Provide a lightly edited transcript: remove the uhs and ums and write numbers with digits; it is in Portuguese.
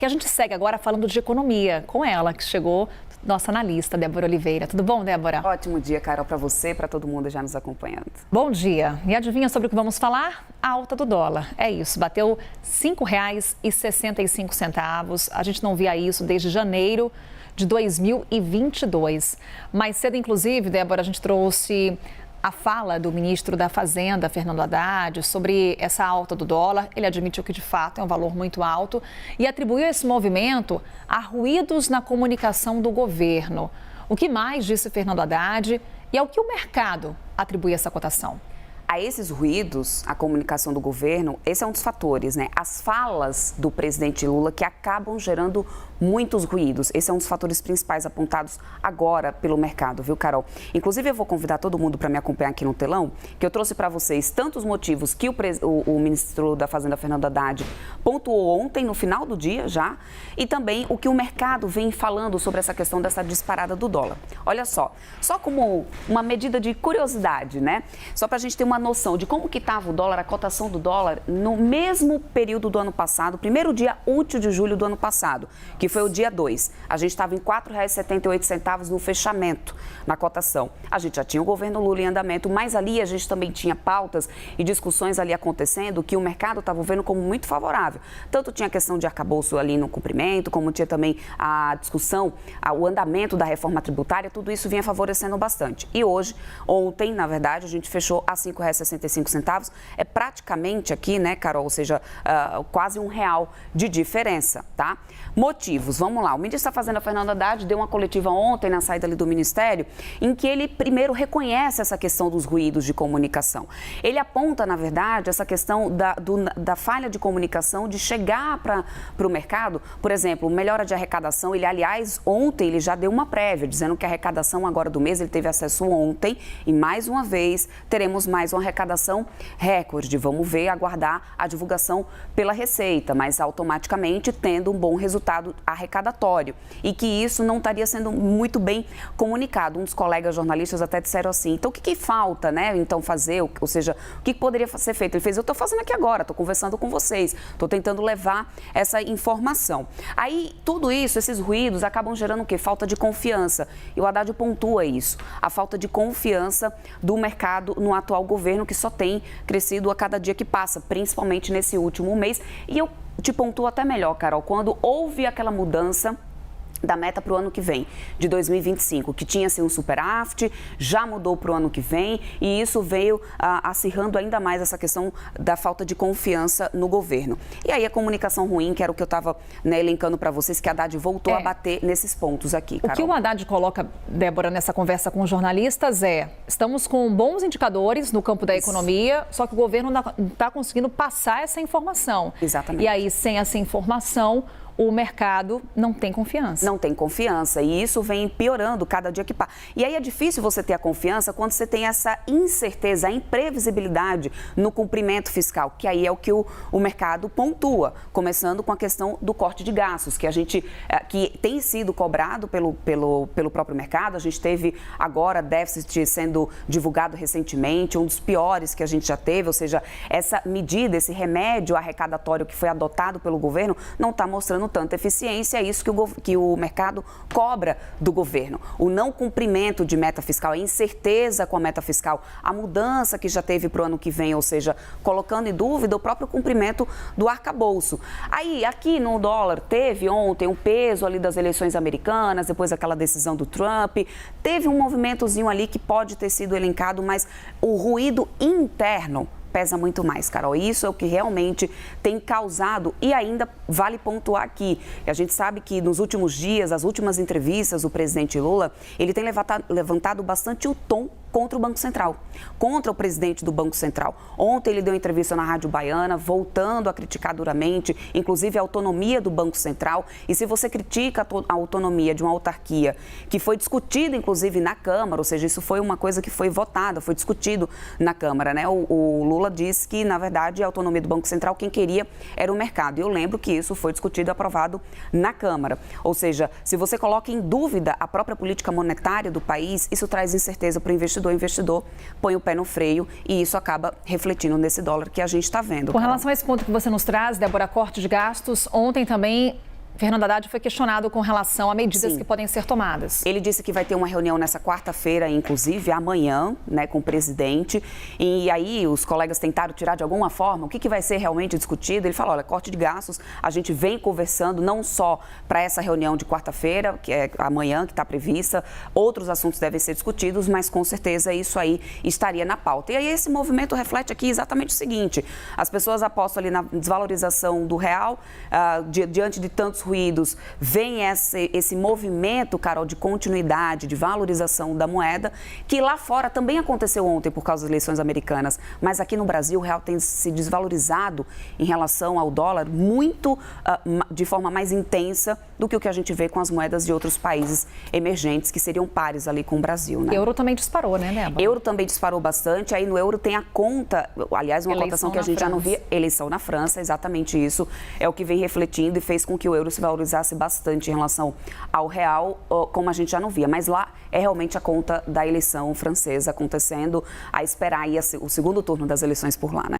Que a gente segue agora falando de economia com ela, que chegou, nossa analista, Débora Oliveira. Tudo bom, Débora? Ótimo dia, Carol, para você, para todo mundo já nos acompanhando. Bom dia. E adivinha sobre o que vamos falar? A alta do dólar. É isso, bateu R$ 5,65. A gente não via isso desde janeiro de 2022. Mais cedo, inclusive, Débora, a gente trouxe a fala do ministro da Fazenda, Fernando Haddad, sobre essa alta do dólar. Ele admitiu que, de fato, é um valor muito alto e atribuiu esse movimento a ruídos na comunicação do governo. O que mais disse Fernando Haddad e ao que o mercado atribui essa cotação? A esses ruídos, a comunicação do governo, esse é um dos fatores, né? As falas do presidente Lula que acabam gerando muitos ruídos. Esse é um dos fatores principais apontados agora pelo mercado, viu, Carol? Inclusive, eu vou convidar todo mundo para me acompanhar aqui no telão, que eu trouxe para vocês tanto os motivos que o ministro da Fazenda, Fernando Haddad, pontuou ontem, no final do dia já, e também o que o mercado vem falando sobre essa questão dessa disparada do dólar. Olha só como uma medida de curiosidade, né? Só para a gente ter uma noção de como que estava o dólar, a cotação do dólar no mesmo período do ano passado, primeiro dia útil de julho do ano passado, que foi o dia 2. A gente estava em R$ 4,78 no fechamento, na cotação. A gente já tinha o governo Lula em andamento, mas ali a gente também tinha pautas e discussões ali acontecendo que o mercado estava vendo como muito favorável. Tanto tinha a questão de arcabouço ali no cumprimento, como tinha também a discussão, o andamento da reforma tributária, tudo isso vinha favorecendo bastante. E hoje, ontem, na verdade, a gente fechou a R$ 5,65, é praticamente aqui, né, Carol, ou seja, quase R$ 1 de diferença, tá? Motivos, vamos lá. O ministro da Fazenda, Fernando Haddad, deu uma coletiva ontem na saída ali do Ministério, em que ele primeiro reconhece essa questão dos ruídos de comunicação. Ele aponta, na verdade, essa questão da falha de comunicação, de chegar para o mercado, por exemplo, melhora de arrecadação. Ele, aliás, ontem ele já deu uma prévia, dizendo que a arrecadação agora do mês, ele teve acesso ontem, e mais uma vez teremos mais uma arrecadação recorde. Vamos ver, aguardar a divulgação pela Receita, mas automaticamente tendo um bom resultado arrecadatório, e que isso não estaria sendo muito bem comunicado. Um dos colegas jornalistas até disseram assim, então o que falta, né, então fazer, ou seja, o que poderia ser feito? Ele fez, eu estou fazendo aqui agora, estou conversando com vocês, estou tentando levar essa informação. Aí, tudo isso, esses ruídos acabam gerando o quê? Falta de confiança, e o Haddad pontua isso, a falta de confiança do mercado no atual governo, que só tem crescido a cada dia que passa, principalmente nesse último mês. E eu te pontuo até melhor, Carol, quando houve aquela mudança da meta para o ano que vem, de 2025, que tinha sido um superávit, já mudou para o ano que vem, e isso veio acirrando ainda mais essa questão da falta de confiança no governo. E aí a comunicação ruim, que era o que eu estava, né, elencando para vocês, que a Haddad voltou a bater nesses pontos aqui, Carol. O que o Haddad coloca, Débora, nessa conversa com os jornalistas estamos com bons indicadores no campo da economia, só que o governo não está conseguindo passar essa informação. Exatamente. E aí, sem essa informação, o mercado não tem confiança. Não tem confiança, e isso vem piorando cada dia que passa. E aí é difícil você ter a confiança quando você tem essa incerteza, a imprevisibilidade no cumprimento fiscal, que aí é o que o mercado pontua, começando com a questão do corte de gastos, que tem sido cobrado pelo próprio mercado. A gente teve agora déficit sendo divulgado recentemente, um dos piores que a gente já teve, ou seja, essa medida, esse remédio arrecadatório que foi adotado pelo governo não está mostrando tanta eficiência. É isso que o mercado cobra do governo. O não cumprimento de meta fiscal, a incerteza com a meta fiscal, a mudança que já teve para o ano que vem, ou seja, colocando em dúvida o próprio cumprimento do arcabouço. Aí, aqui no dólar, teve ontem um peso ali das eleições americanas, depois aquela decisão do Trump, teve um movimentozinho ali que pode ter sido elencado, mas o ruído interno pesa muito mais, Carol. Isso é o que realmente tem causado, e ainda vale pontuar aqui. A gente sabe que nos últimos dias, as últimas entrevistas, o presidente Lula, ele tem levantado bastante o tom contra o Banco Central, contra o presidente do Banco Central. Ontem ele deu entrevista na Rádio Baiana, voltando a criticar duramente, inclusive a autonomia do Banco Central. E se você critica a autonomia de uma autarquia que foi discutida, inclusive, na Câmara, ou seja, isso foi uma coisa que foi votada, foi discutido na Câmara, né? O Lula disse que, na verdade, a autonomia do Banco Central, quem queria era o mercado. E eu lembro que isso foi discutido e aprovado na Câmara. Ou seja, se você coloca em dúvida a própria política monetária do país, isso traz incerteza para o investidor. O investidor põe o pé no freio e isso acaba refletindo nesse dólar que a gente está vendo. Com relação a esse ponto que você nos traz, Débora, corte de gastos, ontem também Fernando Haddad foi questionado com relação a medidas que podem ser tomadas. Ele disse que vai ter uma reunião nessa quarta-feira, inclusive amanhã, né, com o presidente. E aí os colegas tentaram tirar de alguma forma o que vai ser realmente discutido. Ele falou, olha, corte de gastos, a gente vem conversando não só para essa reunião de quarta-feira, que é amanhã, que está prevista, outros assuntos devem ser discutidos, mas com certeza isso aí estaria na pauta. E aí esse movimento reflete aqui exatamente o seguinte, as pessoas apostam ali na desvalorização do real, diante de tantos ruídos, vem esse movimento, Carol, de continuidade, de valorização da moeda, que lá fora também aconteceu ontem por causa das eleições americanas, mas aqui no Brasil o real tem se desvalorizado em relação ao dólar muito de forma mais intensa do que o que a gente vê com as moedas de outros países emergentes que seriam pares ali com o Brasil, né? Euro também disparou, né, Débora? Euro também disparou bastante, aí no euro tem a conta, aliás, uma cotação que a gente já não via, eleição na França, exatamente isso, é o que vem refletindo e fez com que o euro se valorizasse bastante em relação ao real, como a gente já não via. Mas lá é realmente a conta da eleição francesa acontecendo, a esperar aí o segundo turno das eleições por lá, né?